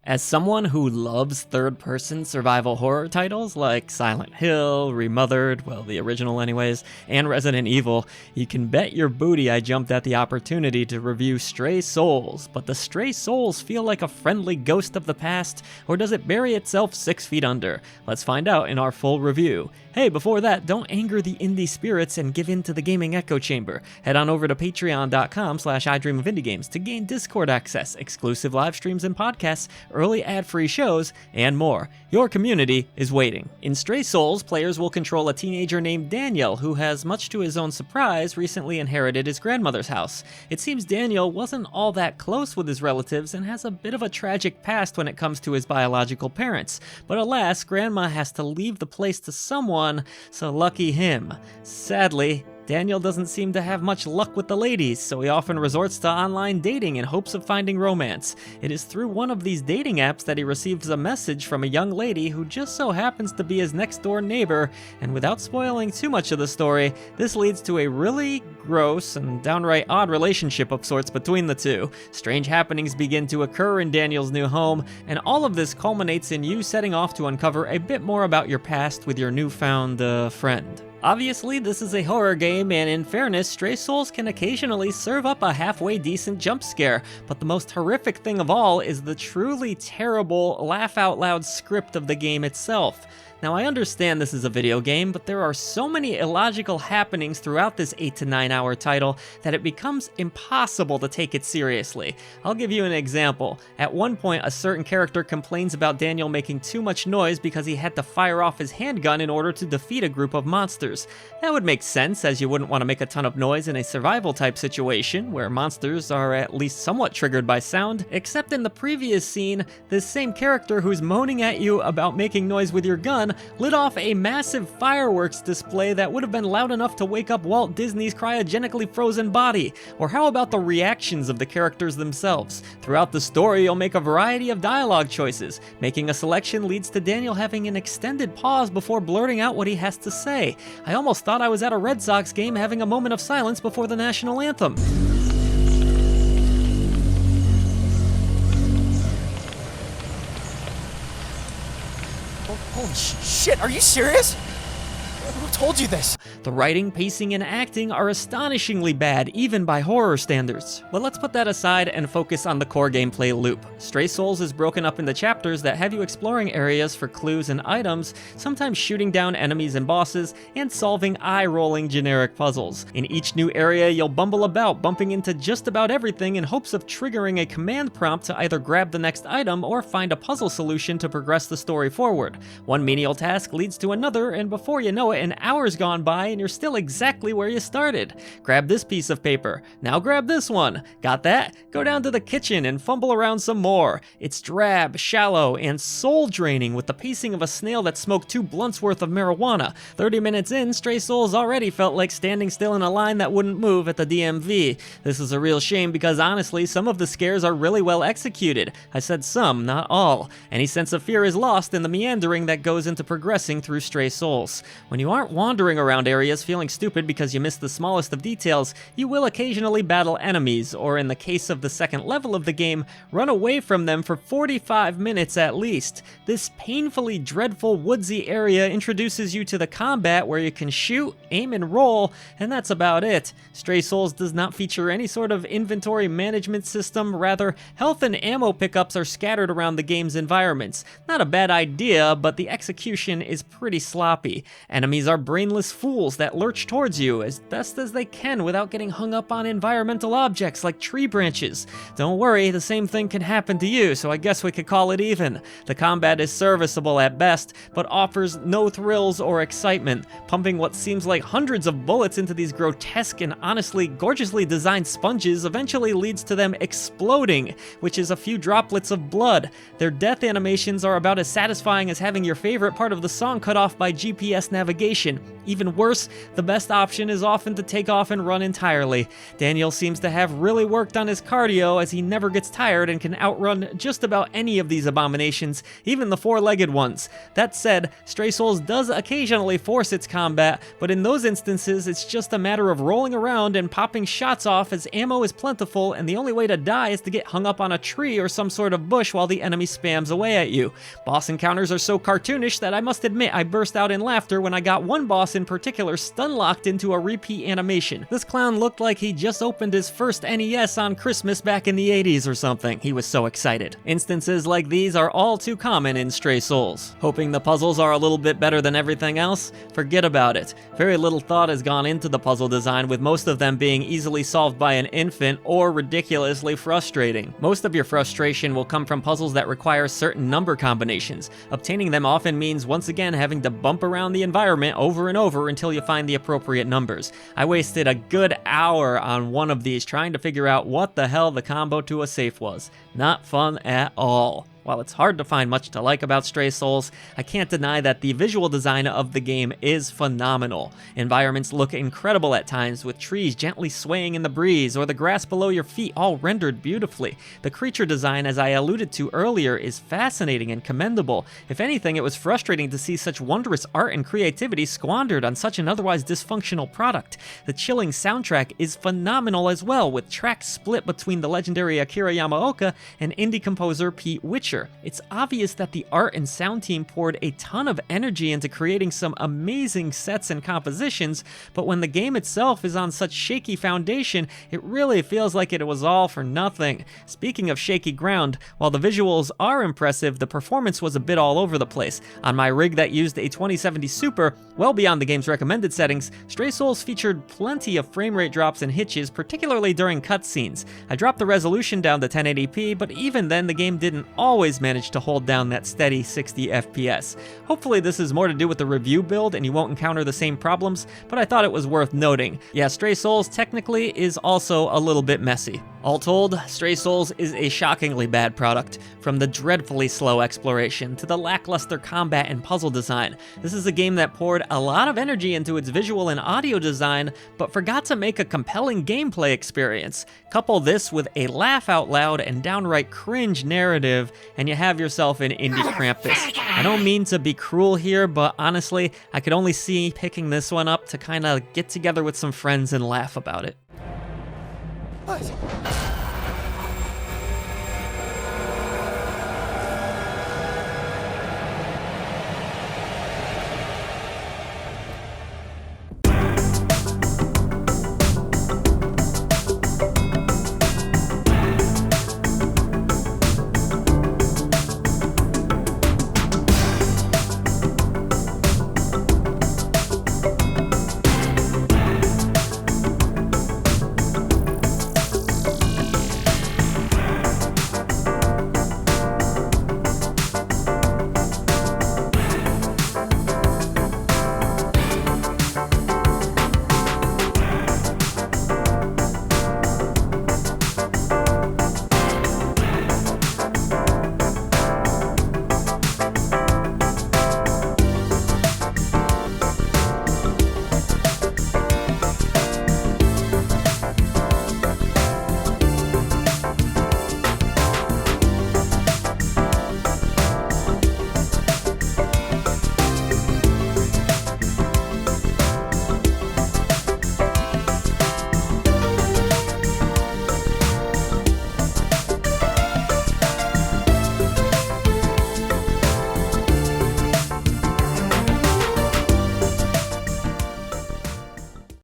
As someone who loves third-person survival horror titles like Silent Hill, Remothered, well, the original anyways, and Resident Evil, you can bet your booty I jumped at the opportunity to review Stray Souls. But does Stray Souls feel like a friendly ghost of the past, or does it bury itself 6 feet under? Let's find out in our full review. Hey, before that, don't anger the indie spirits and give in to the gaming echo chamber. Head on over to patreon.com/idreamofindiegames to gain Discord access, exclusive live streams and podcasts, early ad-free shows, and more. Your community is waiting. In Stray Souls, players will control a teenager named Daniel, who has, much to his own surprise, recently inherited his grandmother's house. It seems Daniel wasn't all that close with his relatives and has a bit of a tragic past when it comes to his biological parents. But alas, Grandma has to leave the place to someone, so lucky him. Sadly, Daniel doesn't seem to have much luck with the ladies, so he often resorts to online dating in hopes of finding romance. It is through one of these dating apps that he receives a message from a young lady who just so happens to be his next-door neighbor, and without spoiling too much of the story, this leads to a really gross and downright odd relationship of sorts between the two. Strange happenings begin to occur in Daniel's new home, and all of this culminates in you setting off to uncover a bit more about your past with your newfound friend. Obviously, this is a horror game, and in fairness, Stray Souls can occasionally serve up a halfway decent jump scare, but the most horrific thing of all is the truly terrible, laugh-out-loud script of the game itself. Now, I understand this is a video game, but there are so many illogical happenings throughout this 8 to 9 hour title that it becomes impossible to take it seriously. I'll give you an example. At one point, a certain character complains about Daniel making too much noise because he had to fire off his handgun in order to defeat a group of monsters. That would make sense, as you wouldn't want to make a ton of noise in a survival type situation, where monsters are at least somewhat triggered by sound, except in the previous scene, this same character who's moaning at you about making noise with your gun lit off a massive fireworks display that would have been loud enough to wake up Walt Disney's cryogenically frozen body. Or how about the reactions of the characters themselves? Throughout the story, you'll make a variety of dialogue choices. Making a selection leads to Daniel having an extended pause before blurting out what he has to say. I almost thought I was at a Red Sox game having a moment of silence before the national anthem. Holy shit, are you serious? Who told you this? The writing, pacing, and acting are astonishingly bad, even by horror standards. But let's put that aside and focus on the core gameplay loop. Stray Souls is broken up into chapters that have you exploring areas for clues and items, sometimes shooting down enemies and bosses, and solving eye-rolling generic puzzles. In each new area, you'll bumble about, bumping into just about everything in hopes of triggering a command prompt to either grab the next item or find a puzzle solution to progress the story forward. One menial task leads to another, and before you know it, an hour's gone by and you're still exactly where you started. Grab this piece of paper. Now grab this one. Got that? Go down to the kitchen and fumble around some more. It's drab, shallow, and soul-draining with the pacing of a snail that smoked 2 blunts worth of marijuana. 30 minutes in, Stray Souls already felt like standing still in a line that wouldn't move at the DMV. This is a real shame because honestly, some of the scares are really well executed. I said some, not all. Any sense of fear is lost in the meandering that goes into progressing through Stray Souls. When you aren't wandering around areas feeling stupid because you missed the smallest of details, you will occasionally battle enemies, or in the case of the second level of the game, run away from them for 45 minutes at least. This painfully dreadful woodsy area introduces you to the combat where you can shoot, aim, and roll, and that's about it. Stray Souls does not feature any sort of inventory management system, rather, health and ammo pickups are scattered around the game's environments. Not a bad idea, but the execution is pretty sloppy. Enemies are brainless fools that lurch towards you as best as they can without getting hung up on environmental objects like tree branches. Don't worry, the same thing can happen to you, so I guess we could call it even. The combat is serviceable at best, but offers no thrills or excitement. Pumping what seems like hundreds of bullets into these grotesque and honestly gorgeously designed sponges eventually leads to them exploding, which is a few droplets of blood. Their death animations are about as satisfying as having your favorite part of the song cut off by GPS navigation. even worse, the best option is often to take off and run entirely. Daniel seems to have really worked on his cardio as he never gets tired and can outrun just about any of these abominations, even the four-legged ones. That said, Stray Souls does occasionally force its combat, but in those instances it's just a matter of rolling around and popping shots off as ammo is plentiful and the only way to die is to get hung up on a tree or some sort of bush while the enemy spams away at you. Boss encounters are so cartoonish that I must admit I burst out in laughter when I got one boss in particular stun-locked into a repeat animation. This clown looked like he just opened his first NES on Christmas back in the 80s or something. He was so excited. Instances like these are all too common in Stray Souls. Hoping the puzzles are a little bit better than everything else? Forget about it. Very little thought has gone into the puzzle design, with most of them being easily solved by an infant or ridiculously frustrating. Most of your frustration will come from puzzles that require certain number combinations. Obtaining them often means once again having to bump around the environment over and over until you find the appropriate numbers. I wasted a good hour on one of these trying to figure out what the hell the combo to a safe was. Not fun at all. While it's hard to find much to like about Stray Souls, I can't deny that the visual design of the game is phenomenal. Environments look incredible at times, with trees gently swaying in the breeze or the grass below your feet all rendered beautifully. The creature design, as I alluded to earlier, is fascinating and commendable. If anything, it was frustrating to see such wondrous art and creativity squandered on such an otherwise dysfunctional product. The chilling soundtrack is phenomenal as well, with tracks split between the legendary Akira Yamaoka and indie composer Pete Witcher. It's obvious that the art and sound team poured a ton of energy into creating some amazing sets and compositions, but when the game itself is on such shaky foundation, it really feels like it was all for nothing. Speaking of shaky ground, while the visuals are impressive, the performance was a bit all over the place. On my rig that used a 2070 Super, well beyond the game's recommended settings, Stray Souls featured plenty of frame rate drops and hitches, particularly during cutscenes. I dropped the resolution down to 1080p, but even then the game didn't always manage to hold down that steady 60 FPS. Hopefully this is more to do with the review build and you won't encounter the same problems, but I thought it was worth noting. Yeah, Stray Souls technically is also a little bit messy. All told, Stray Souls is a shockingly bad product. From the dreadfully slow exploration to the lackluster combat and puzzle design, this is a game that poured a lot of energy into its visual and audio design, but forgot to make a compelling gameplay experience. Couple this with a laugh out loud and downright cringe narrative, and you have yourself an indie Krampus. I don't mean to be cruel here, but honestly, I could only see picking this one up to kinda get together with some friends and laugh about it. What?